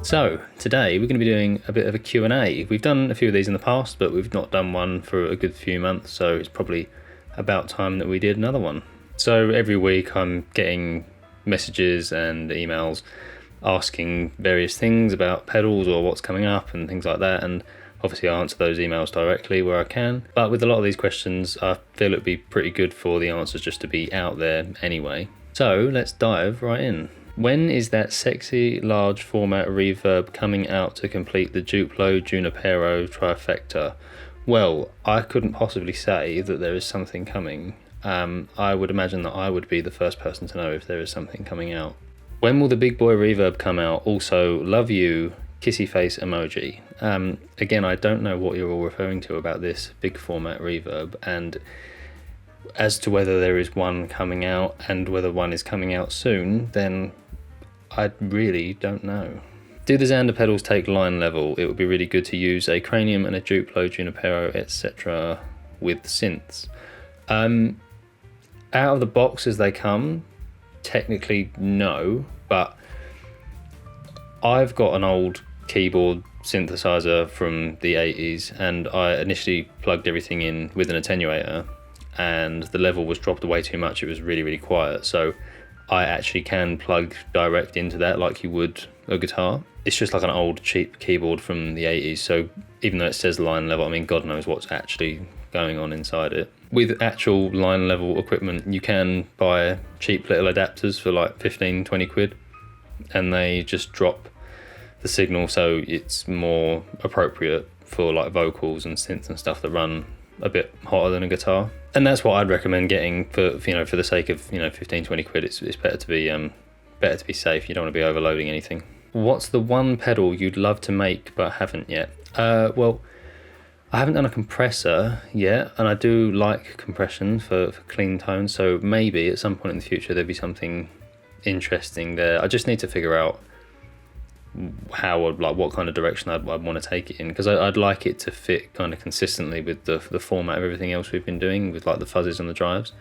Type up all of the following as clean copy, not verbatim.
So today we're going to be doing a bit of a Q&A. We've done a few of these in the past, but we've not done one for a good few months, so it's probably about time that we did another one. So every week I'm getting messages and emails asking various things about pedals or what's coming up and things like that, and obviously I answer those emails directly where I can. But with a lot of these questions, I feel it'd be pretty good for the answers just to be out there anyway. So let's dive right in. When is that sexy large format reverb coming out to complete the Duplo Junipero trifecta? Well, I couldn't possibly say that there is something coming. I would imagine that I would be the first person to know if there is something coming out. When will the big boy reverb come out? Also, love you, kissy face emoji. Again, I don't know what you're all referring to about this big format reverb, and as to whether there is one coming out and whether one is coming out soon, then I really don't know. Do the Xander pedals take line level? It would be really good to use a Cranium and a Duplo, Junipero, etc. with synths. Out of the box as they come, technically no, but I've got an old keyboard synthesizer from the 80s, and I initially plugged everything in with an attenuator, and the level was dropped way too much. It was really, really quiet, so I actually can plug direct into that like you would a guitar. It's just like an old cheap keyboard from the 80s, so even though it says line level, I mean, God knows what's actually going on inside it. With actual line level equipment, you can buy cheap little adapters for like 15-20 quid, and they just drop the signal so it's more appropriate for like vocals and synths and stuff that run a bit hotter than a guitar. And that's what I'd recommend getting for the sake of 15-20 quid. It's better to be safe. You don't want to be overloading anything. What's the one pedal you'd love to make but haven't yet? Well, I haven't done a compressor yet, and I do like compression for clean tones, so maybe at some point in the future there'd be something interesting there. I just need to figure out what kind of direction I'd want to take it in, because I'd like it to fit kind of consistently with the format of everything else we've been doing with like the fuzzes and the drives.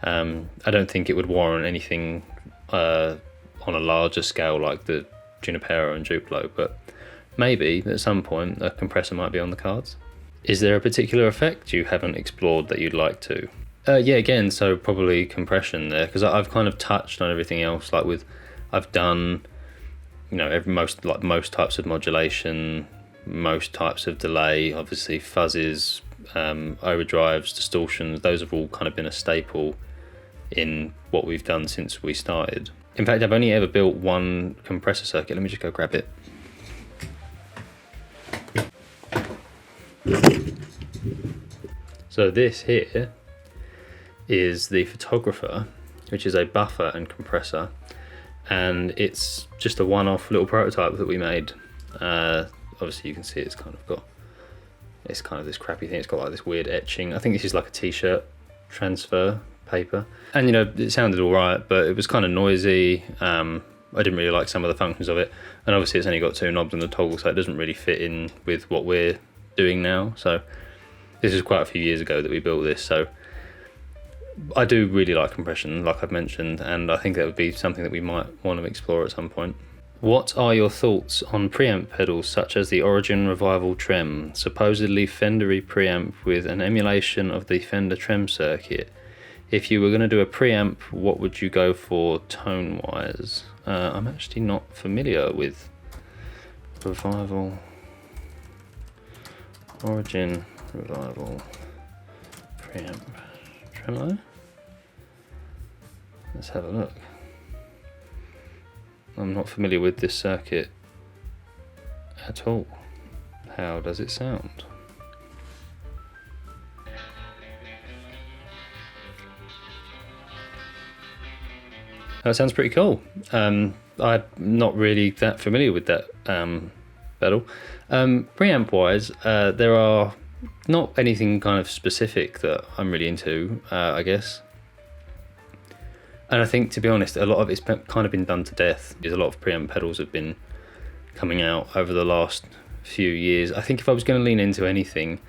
I don't think it would warrant anything on a larger scale like the Junipero and Duplo, but maybe at some point a compressor might be on the cards. Is there a particular effect you haven't explored that you'd like to? Yeah, again, so probably compression there, because I've kind of touched on everything else. I've done most types of modulation, most types of delay, obviously fuzzes, overdrives, distortions. Those have all kind of been a staple in what we've done since we started. In fact, I've only ever built one compressor circuit. Let me just go grab it. So this here is the Photographer, which is a buffer and compressor, and it's just a one-off little prototype that we made. Obviously you can see it's kind of this crappy thing. It's got like this weird etching. I think this is like a t-shirt transfer paper, and it sounded all right, but it was kind of noisy. I didn't really like some of the functions of it, and obviously it's only got two knobs and a toggle, so it doesn't really fit in with what we're doing now. So this is quite a few years ago that we built this, so I do really like compression, like I've mentioned, and I think that would be something that we might want to explore at some point. What are your thoughts on preamp pedals such as the Origin Revival Trem, supposedly Fendery preamp with an emulation of the Fender Trem circuit? If you were going to do a preamp, what would you go for tone-wise? I'm actually not familiar with Revival, Origin Revival preamp. Tremolo? Let's have a look. I'm not familiar with this circuit at all. How does it sound? That sounds pretty cool. I'm not really that familiar with that pedal. Preamp wise, there are not anything kind of specific that I'm really into, I guess. And I think, to be honest, a lot of it's kind of been done to death. There's a lot of preamp pedals have been coming out over the last few years. I think if I was going to lean into anything,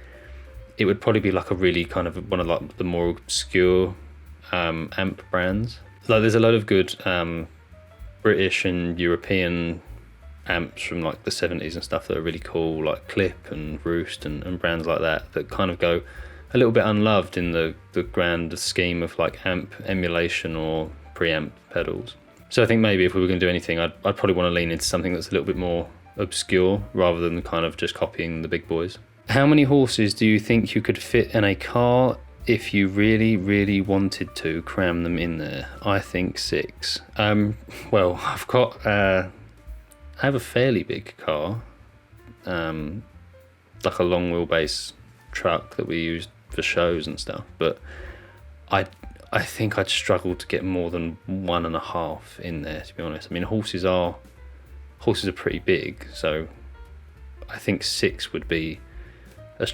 it would probably be like a really kind of one of like the more obscure amp brands. Like there's a lot of good British and European amps from like the 70s and stuff that are really cool, like Clip and Roost and brands like that kind of go a little bit unloved in the grand scheme of like amp emulation or preamp pedals. So I think maybe if we were going to do anything, I'd probably want to lean into something that's a little bit more obscure rather than kind of just copying the big boys. How many horses do you think you could fit in a car if you really, really wanted to cram them in there? I think 6. Well, I have a fairly big car, like a long wheelbase truck that we use for shows and stuff, but I think I'd struggle to get more than 1.5 in there, to be honest. I mean, horses are pretty big, so I think 6 would be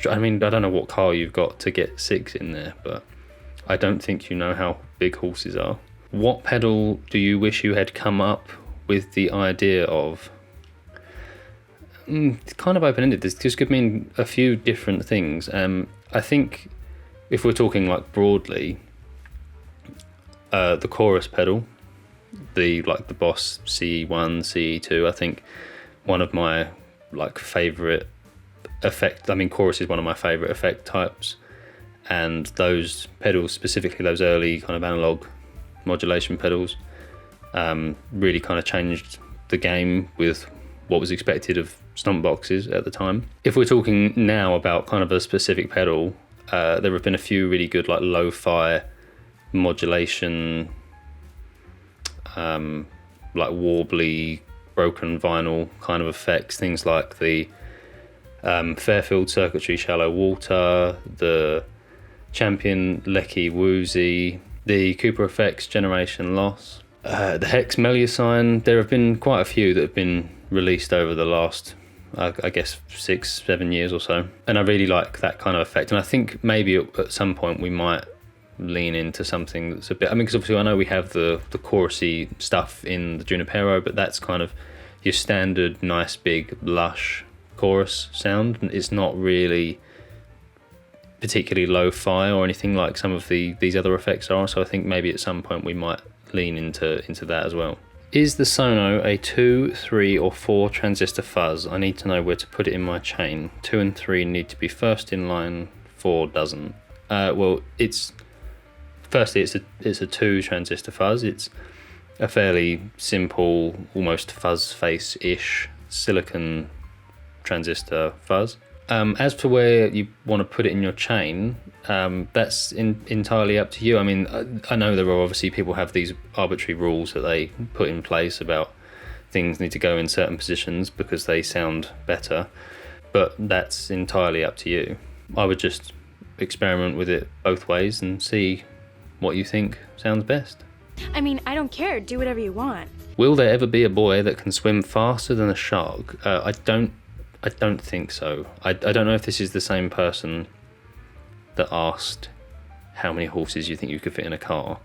I mean, I don't know what car you've got to get 6 in there, but I don't think you know how big horses are. What pedal do you wish you had come up with the idea of? It's kind of open-ended. This could mean a few different things. I think if we're talking like broadly, the chorus pedal, the Boss CE1, CE2, I think one of my like favourite effect. I mean, chorus is one of my favourite effect types, and those pedals, specifically those early kind of analog modulation pedals, really kind of changed the game with what was expected of stomp boxes at the time. If we're talking now about kind of a specific pedal, there have been a few really good like lo-fi modulation, like warbly, broken vinyl kind of effects, things like the Fairfield Circuitry Shallow Water, the Champion Lecky Woozy, the Cooper Effects Generation Loss, the Hex Melusine. There have been quite a few that have been released over the last, I guess, 6-7 years or so, and I really like that kind of effect. And I think maybe at some point we might lean into something that's a bit, I mean, because obviously I know we have the chorusy stuff in the Junipero, but that's kind of your standard nice big lush chorus sound, and it's not really particularly lo-fi or anything like some of these other effects are. So I think maybe at some point we might lean into that as well. Is the Sono a 2, 3 or 4 transistor fuzz? I need to know where to put it in my chain. 2 and 3 need to be first in line, 4 doesn't. Well, it's a 2 transistor fuzz. It's a fairly simple, almost fuzz face-ish silicon transistor fuzz. As to where you want to put it in your chain, that's entirely up to you. I mean, I know there are obviously people have these arbitrary rules that they put in place about things need to go in certain positions because they sound better, but that's entirely up to you. I would just experiment with it both ways and see what you think sounds best. I mean, I don't care. Do whatever you want. Will there ever be a boy that can swim faster than a shark? I don't think so. I don't know if this is the same person that asked how many horses you think you could fit in a car,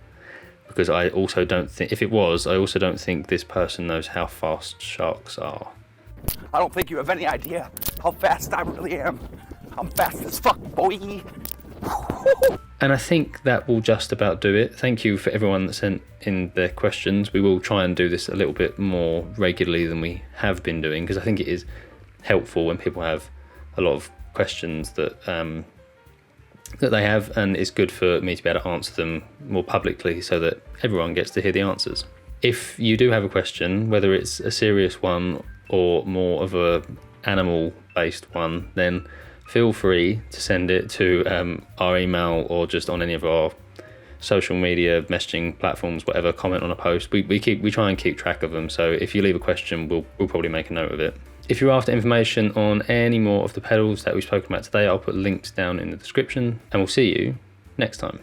because I also don't think, if it was, I also don't think this person knows how fast sharks are. I don't think you have any idea how fast I really am. I'm fast as fuck, boy. And I think that will just about do it. Thank you for everyone that sent in their questions. We will try and do this a little bit more regularly than we have been doing, because I think it is helpful when people have a lot of questions that they have, and it's good for me to be able to answer them more publicly so that everyone gets to hear the answers. If you do have a question, whether it's a serious one or more of a animal based one, then feel free to send it to our email or just on any of our social media messaging platforms, whatever. Comment on a post. We try and keep track of them, so if you leave a question, we'll probably make a note of it. If you're after information on any more of the pedals that we've spoken about today, I'll put links down in the description, and we'll see you next time.